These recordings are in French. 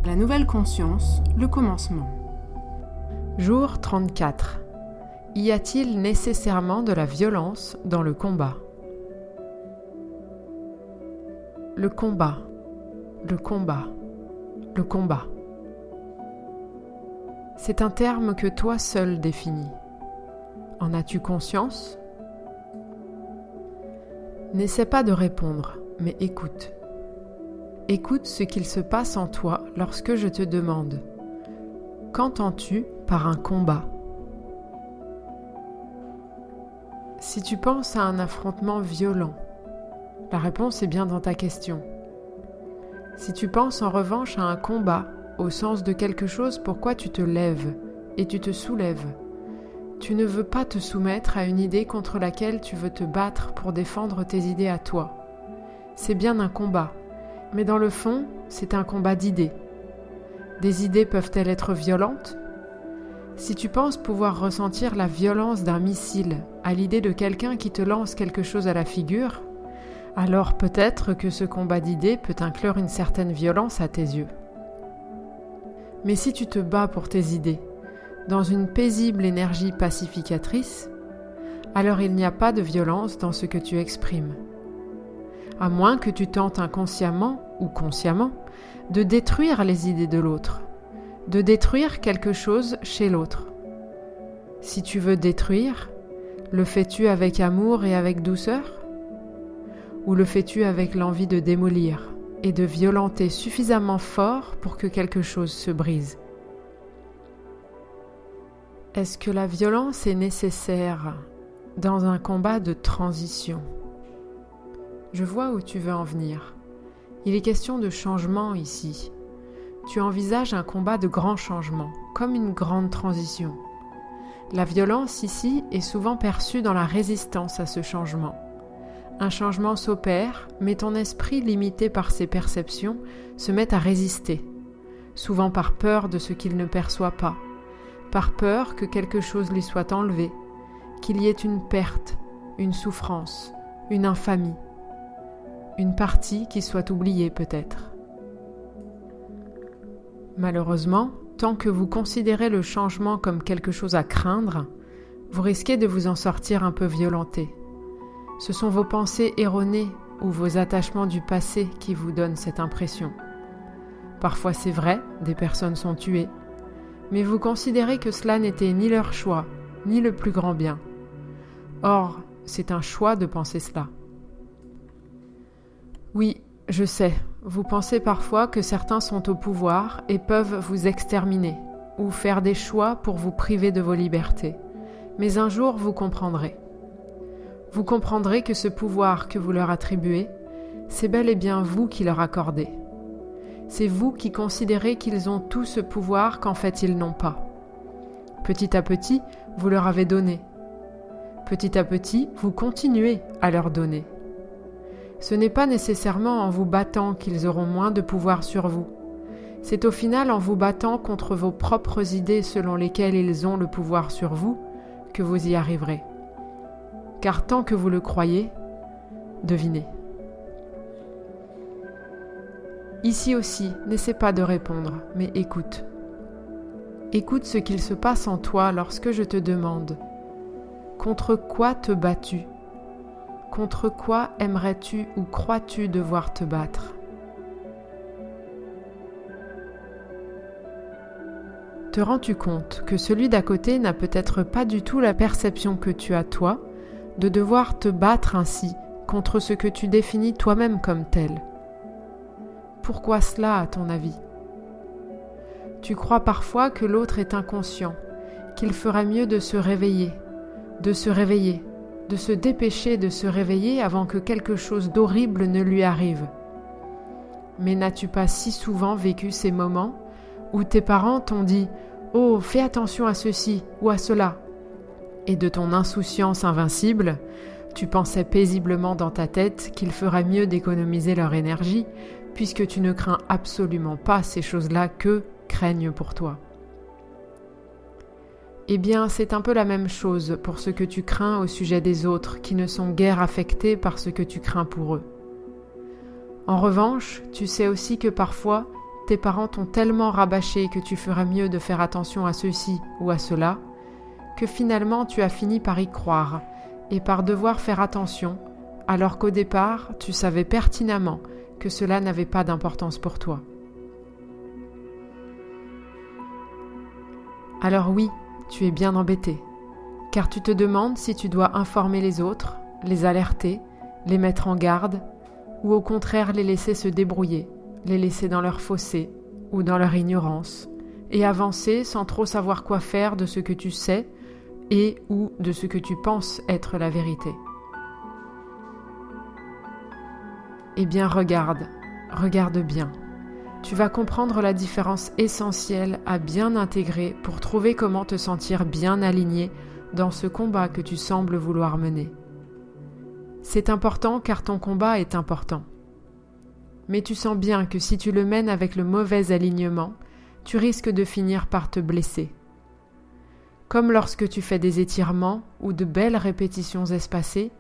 La nouvelle conscience, le commencement. Jour 34. Y a-t-il nécessairement de la violence dans le combat ? Le combat, le combat, le combat. C'est un terme que toi seul définis. En as-tu conscience ? N'essaie pas de répondre, mais écoute. Écoute ce qu'il se passe en toi lorsque je te demande « Qu'entends-tu par un combat ?» Si tu penses à un affrontement violent, la réponse est bien dans ta question. Si tu penses en revanche à un combat, au sens de quelque chose pourquoi tu te lèves et tu te soulèves, tu ne veux pas te soumettre à une idée contre laquelle tu veux te battre pour défendre tes idées à toi. C'est bien un combat, mais dans le fond, c'est un combat d'idées. Des idées peuvent-elles être violentes ? Si tu penses pouvoir ressentir la violence d'un missile à l'idée de quelqu'un qui te lance quelque chose à la figure, alors peut-être que ce combat d'idées peut inclure une certaine violence à tes yeux. Mais si tu te bats pour tes idées, dans une paisible énergie pacificatrice, alors il n'y a pas de violence dans ce que tu exprimes. À moins que tu tentes inconsciemment ou consciemment de détruire les idées de l'autre, de détruire quelque chose chez l'autre. Si tu veux détruire, le fais-tu avec amour et avec douceur ? Ou le fais-tu avec l'envie de démolir et de violenter suffisamment fort pour que quelque chose se brise ? Est-ce que la violence est nécessaire dans un combat de transition ? Je vois où tu veux en venir. Il est question de changement ici. Tu envisages un combat de grand changement, comme une grande transition. La violence ici est souvent perçue dans la résistance à ce changement. Un changement s'opère, mais ton esprit, limité par ses perceptions, se met à résister, souvent par peur de ce qu'il ne perçoit pas, par peur que quelque chose lui soit enlevé, qu'il y ait une perte, une souffrance, une infamie, une partie qui soit oubliée peut-être. Malheureusement, tant que vous considérez le changement comme quelque chose à craindre, vous risquez de vous en sortir un peu violenté. Ce sont vos pensées erronées ou vos attachements du passé qui vous donnent cette impression. Parfois c'est vrai, des personnes sont tuées, mais vous considérez que cela n'était ni leur choix, ni le plus grand bien. Or, c'est un choix de penser cela. Oui, je sais, vous pensez parfois que certains sont au pouvoir et peuvent vous exterminer ou faire des choix pour vous priver de vos libertés. Mais un jour, vous comprendrez. Vous comprendrez que ce pouvoir que vous leur attribuez, c'est bel et bien vous qui leur accordez. C'est vous qui considérez qu'ils ont tout ce pouvoir qu'en fait ils n'ont pas. Petit à petit, vous leur avez donné. Petit à petit, vous continuez à leur donner. Ce n'est pas nécessairement en vous battant qu'ils auront moins de pouvoir sur vous. C'est au final en vous battant contre vos propres idées selon lesquelles ils ont le pouvoir sur vous que vous y arriverez. Car tant que vous le croyez, devinez. Ici aussi, n'essaie pas de répondre, mais écoute. Écoute ce qu'il se passe en toi lorsque je te demande « Contre quoi te bats-tu ? Contre quoi aimerais-tu ou crois-tu devoir te battre ? » Te rends-tu compte que celui d'à côté n'a peut-être pas du tout la perception que tu as toi de devoir te battre ainsi contre ce que tu définis toi-même comme tel ? Pourquoi cela, à ton avis ? Tu crois parfois que l'autre est inconscient, qu'il ferait mieux de se réveiller, de se dépêcher de se réveiller avant que quelque chose d'horrible ne lui arrive. Mais n'as-tu pas si souvent vécu ces moments où tes parents t'ont dit « Oh, fais attention à ceci ou à cela » et de ton insouciance invincible, tu pensais paisiblement dans ta tête qu'il ferait mieux d'économiser leur énergie puisque tu ne crains absolument pas ces choses-là qu'eux craignent pour toi. Eh bien, c'est un peu la même chose pour ce que tu crains au sujet des autres qui ne sont guère affectés par ce que tu crains pour eux. En revanche, tu sais aussi que parfois, tes parents t'ont tellement rabâché que tu ferais mieux de faire attention à ceci ou à cela, que finalement tu as fini par y croire et par devoir faire attention, alors qu'au départ tu savais pertinemment que cela n'avait pas d'importance pour toi. Alors oui, tu es bien embêté, car tu te demandes si tu dois informer les autres, les alerter, les mettre en garde, ou au contraire les laisser se débrouiller, les laisser dans leur fossé ou dans leur ignorance, et avancer sans trop savoir quoi faire de ce que tu sais et ou de ce que tu penses être la vérité. Eh bien regarde bien. Tu vas comprendre la différence essentielle à bien intégrer pour trouver comment te sentir bien aligné dans ce combat que tu sembles vouloir mener. C'est important car ton combat est important. Mais tu sens bien que si tu le mènes avec le mauvais alignement, tu risques de finir par te blesser. Comme lorsque tu fais des étirements ou de belles répétitions espacées,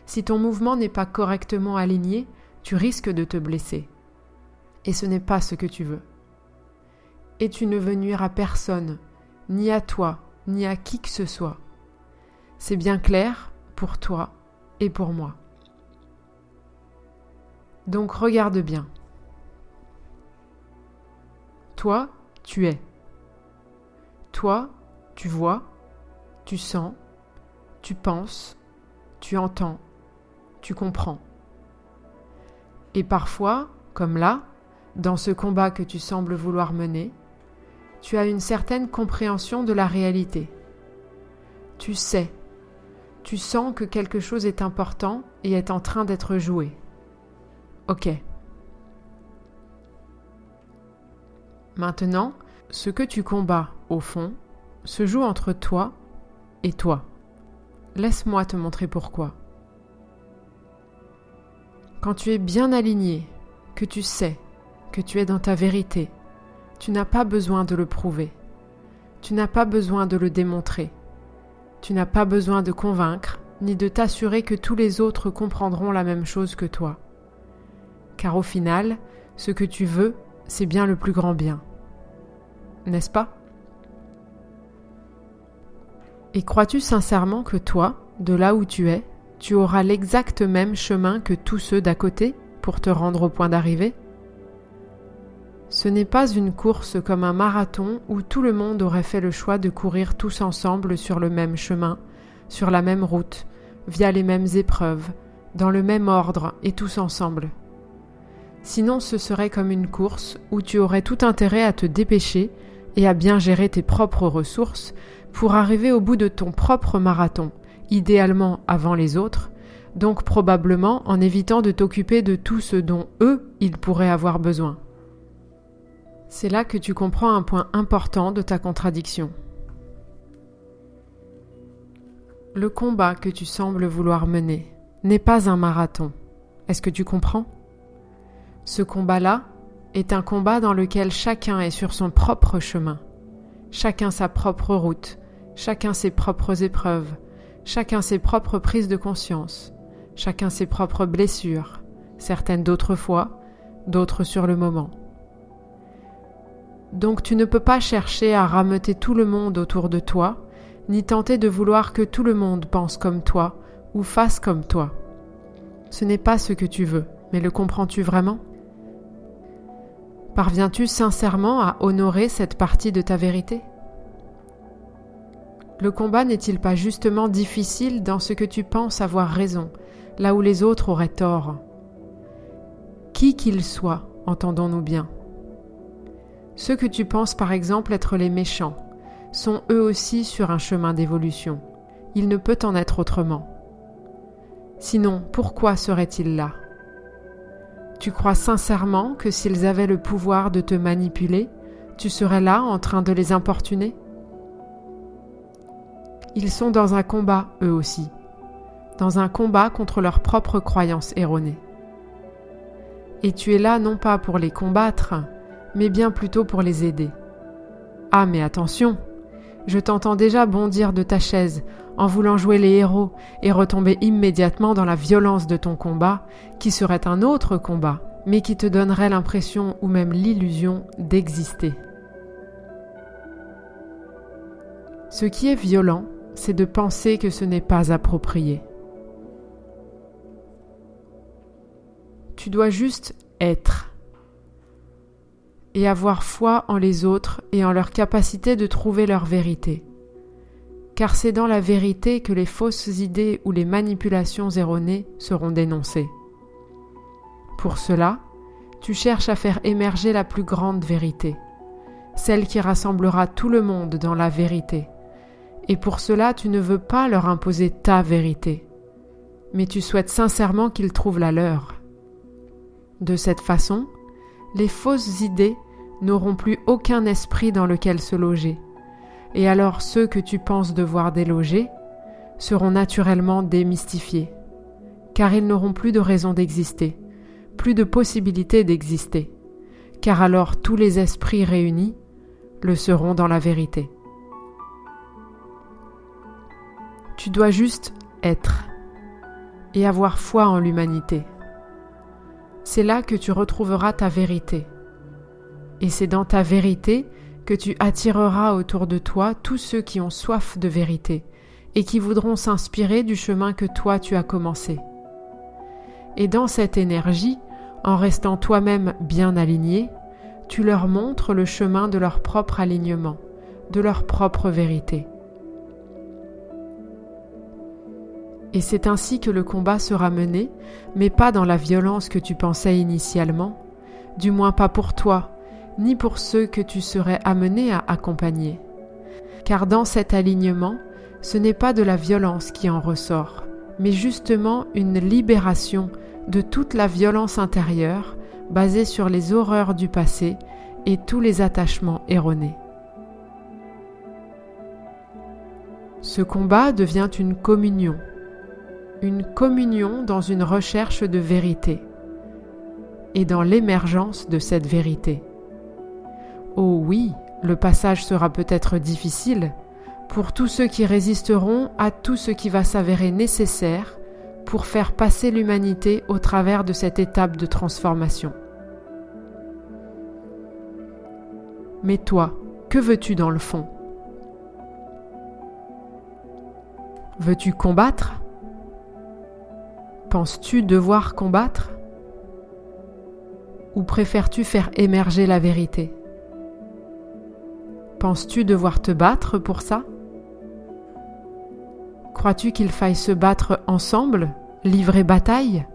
si ton mouvement n'est pas correctement aligné, tu risques de te blesser. Et ce n'est pas ce que tu veux. Et tu ne veux nuire à personne, ni à toi, ni à qui que ce soit. C'est bien clair pour toi et pour moi. Donc regarde bien. Toi, tu es. Toi, tu vois, tu sens, tu penses, tu entends, tu comprends. Et parfois, comme là, dans ce combat que tu sembles vouloir mener, tu as une certaine compréhension de la réalité. Tu sais, tu sens que quelque chose est important et est en train d'être joué. Ok. Maintenant, ce que tu combats, au fond, se joue entre toi et toi. Laisse-moi te montrer pourquoi. Quand tu es bien aligné, que tu sais, que tu es dans ta vérité, tu n'as pas besoin de le prouver. Tu n'as pas besoin de le démontrer. Tu n'as pas besoin de convaincre, ni de t'assurer que tous les autres comprendront la même chose que toi. Car au final, ce que tu veux, c'est bien le plus grand bien. N'est-ce pas ? Et crois-tu sincèrement que toi, de là où tu es, tu auras l'exact même chemin que tous ceux d'à côté pour te rendre au point d'arrivée ? Ce n'est pas une course comme un marathon où tout le monde aurait fait le choix de courir tous ensemble sur le même chemin, sur la même route, via les mêmes épreuves, dans le même ordre et tous ensemble. Sinon, ce serait comme une course où tu aurais tout intérêt à te dépêcher et à bien gérer tes propres ressources pour arriver au bout de ton propre marathon, idéalement avant les autres, donc probablement en évitant de t'occuper de tout ce dont eux, ils pourraient avoir besoin. C'est là que tu comprends un point important de ta contradiction. Le combat que tu sembles vouloir mener n'est pas un marathon. Est-ce que tu comprends ? Ce combat-là est un combat dans lequel chacun est sur son propre chemin, chacun sa propre route, chacun ses propres épreuves, chacun ses propres prises de conscience, chacun ses propres blessures, certaines d'autrefois, d'autres sur le moment. Donc tu ne peux pas chercher à rameuter tout le monde autour de toi, ni tenter de vouloir que tout le monde pense comme toi ou fasse comme toi. Ce n'est pas ce que tu veux, mais le comprends-tu vraiment ? Parviens-tu sincèrement à honorer cette partie de ta vérité ? Le combat n'est-il pas justement difficile dans ce que tu penses avoir raison, là où les autres auraient tort ? Qui qu'ils soient, entendons-nous bien. Ceux que tu penses par exemple être les méchants sont eux aussi sur un chemin d'évolution. Il ne peut en être autrement. Sinon, pourquoi seraient-ils là ? Tu crois sincèrement que s'ils avaient le pouvoir de te manipuler, tu serais là en train de les importuner ? Ils sont dans un combat, eux aussi, dans un combat contre leurs propres croyances erronées. Et tu es là non pas pour les combattre, mais bien plutôt pour les aider. Ah, mais attention, je t'entends déjà bondir de ta chaise en voulant jouer les héros et retomber immédiatement dans la violence de ton combat, qui serait un autre combat, mais qui te donnerait l'impression ou même l'illusion d'exister. Ce qui est violent, c'est de penser que ce n'est pas approprié. Tu dois juste être et avoir foi en les autres et en leur capacité de trouver leur vérité. Car c'est dans la vérité que les fausses idées ou les manipulations erronées seront dénoncées. Pour cela, tu cherches à faire émerger la plus grande vérité, celle qui rassemblera tout le monde dans la vérité. Et pour cela, tu ne veux pas leur imposer ta vérité, mais tu souhaites sincèrement qu'ils trouvent la leur. De cette façon, les fausses idées n'auront plus aucun esprit dans lequel se loger, et alors ceux que tu penses devoir déloger seront naturellement démystifiés, car ils n'auront plus de raison d'exister, plus de possibilité d'exister, car alors tous les esprits réunis le seront dans la vérité. Tu dois juste être et avoir foi en l'humanité. C'est là que tu retrouveras ta vérité. Et c'est dans ta vérité que tu attireras autour de toi tous ceux qui ont soif de vérité et qui voudront s'inspirer du chemin que toi tu as commencé. Et dans cette énergie, en restant toi-même bien aligné, tu leur montres le chemin de leur propre alignement, de leur propre vérité. Et c'est ainsi que le combat sera mené, mais pas dans la violence que tu pensais initialement, du moins pas pour toi, ni pour ceux que tu serais amené à accompagner. Car dans cet alignement, ce n'est pas de la violence qui en ressort, mais justement une libération de toute la violence intérieure basée sur les horreurs du passé et tous les attachements erronés. Ce combat devient une communion dans une recherche de vérité et dans l'émergence de cette vérité. Oh oui, le passage sera peut-être difficile pour tous ceux qui résisteront à tout ce qui va s'avérer nécessaire pour faire passer l'humanité au travers de cette étape de transformation. Mais toi, que veux-tu dans le fond ? Veux-tu combattre ? Penses-tu devoir combattre ? Ou préfères-tu faire émerger la vérité ? Penses-tu devoir te battre pour ça ? Crois-tu qu'il faille se battre ensemble, livrer bataille ?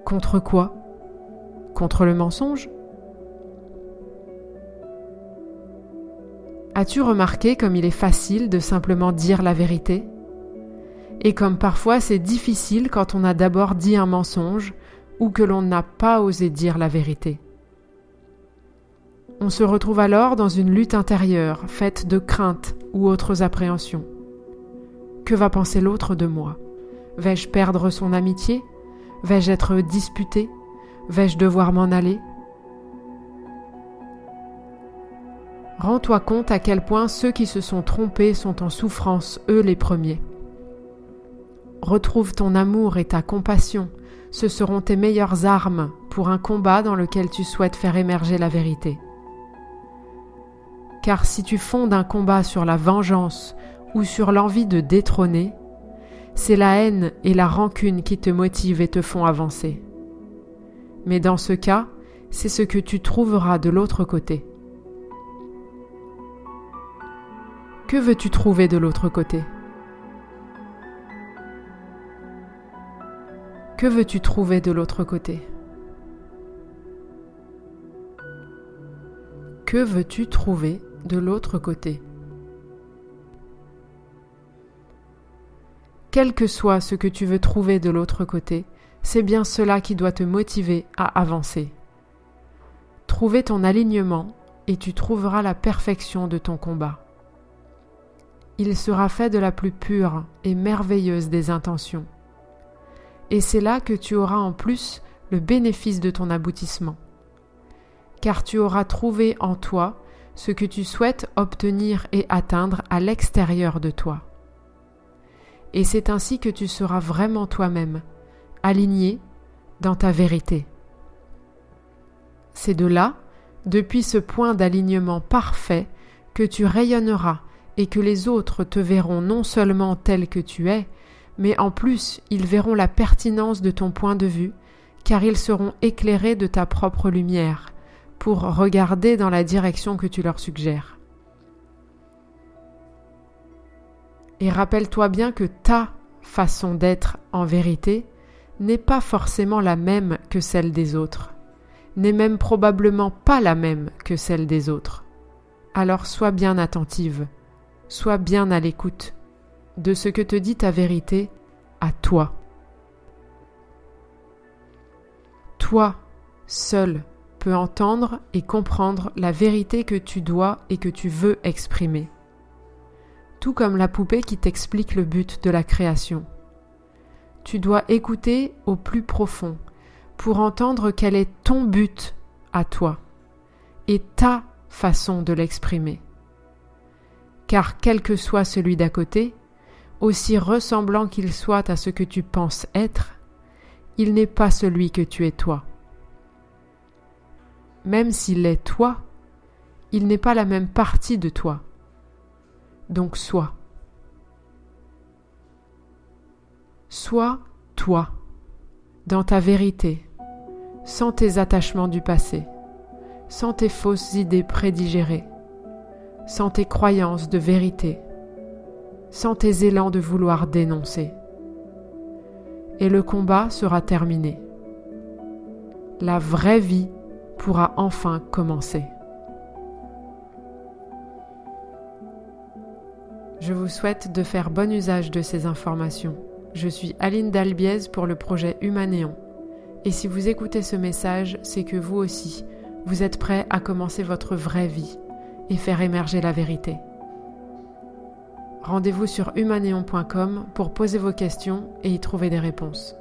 Contre quoi ? Contre le mensonge ? As-tu remarqué comme il est facile de simplement dire la vérité ? Et comme parfois c'est difficile quand on a d'abord dit un mensonge ou que l'on n'a pas osé dire la vérité. On se retrouve alors dans une lutte intérieure, faite de craintes ou autres appréhensions. Que va penser l'autre de moi ? Vais-je perdre son amitié ? Vais-je être disputé ? Vais-je devoir m'en aller ? Rends-toi compte à quel point ceux qui se sont trompés sont en souffrance, eux les premiers. Retrouve ton amour et ta compassion, ce seront tes meilleures armes pour un combat dans lequel tu souhaites faire émerger la vérité. Car si tu fondes un combat sur la vengeance ou sur l'envie de détrôner, c'est la haine et la rancune qui te motivent et te font avancer. Mais dans ce cas, c'est ce que tu trouveras de l'autre côté. Que veux-tu trouver de l'autre côté ? Que veux-tu trouver de l'autre côté ? Que veux-tu trouver de l'autre côté ? Quel que soit ce que tu veux trouver de l'autre côté, c'est bien cela qui doit te motiver à avancer. Trouver ton alignement et tu trouveras la perfection de ton combat. Il sera fait de la plus pure et merveilleuse des intentions. Et c'est là que tu auras en plus le bénéfice de ton aboutissement. Car tu auras trouvé en toi ce que tu souhaites obtenir et atteindre à l'extérieur de toi. Et c'est ainsi que tu seras vraiment toi-même, aligné dans ta vérité. c'est de là, depuis ce point d'alignement parfait, que tu rayonneras et que les autres te verront non seulement tel que tu es, mais en plus ils verront la pertinence de ton point de vue, car ils seront éclairés de ta propre lumière, pour regarder dans la direction que tu leur suggères. Et rappelle-toi bien que ta façon d'être en vérité n'est pas forcément la même que celle des autres, n'est même probablement pas la même que celle des autres. Alors sois bien attentive, sois bien à l'écoute de ce que te dit ta vérité à toi. Toi, seul, peux entendre et comprendre la vérité que tu dois et que tu veux exprimer. Tout comme la poupée qui t'explique le but de la création. Tu dois écouter au plus profond pour entendre quel est ton but à toi et ta façon de l'exprimer. Car quel que soit celui d'à côté, aussi ressemblant qu'il soit à ce que tu penses être, il n'est pas celui que tu es toi. Même s'il est toi, il n'est pas la même partie de toi. Donc sois. Sois toi, dans ta vérité, sans tes attachements du passé, sans tes fausses idées prédigérées, sans tes croyances de vérité, sans tes élans de vouloir dénoncer. Et le combat sera terminé. La vraie vie pourra enfin commencer. Je vous souhaite de faire bon usage de ces informations. Je suis Aline Dalbiez pour le projet Humanéon. Et si vous écoutez ce message, c'est que vous aussi, vous êtes prêts à commencer votre vraie vie et faire émerger la vérité. Rendez-vous sur humanéon.com pour poser vos questions et y trouver des réponses.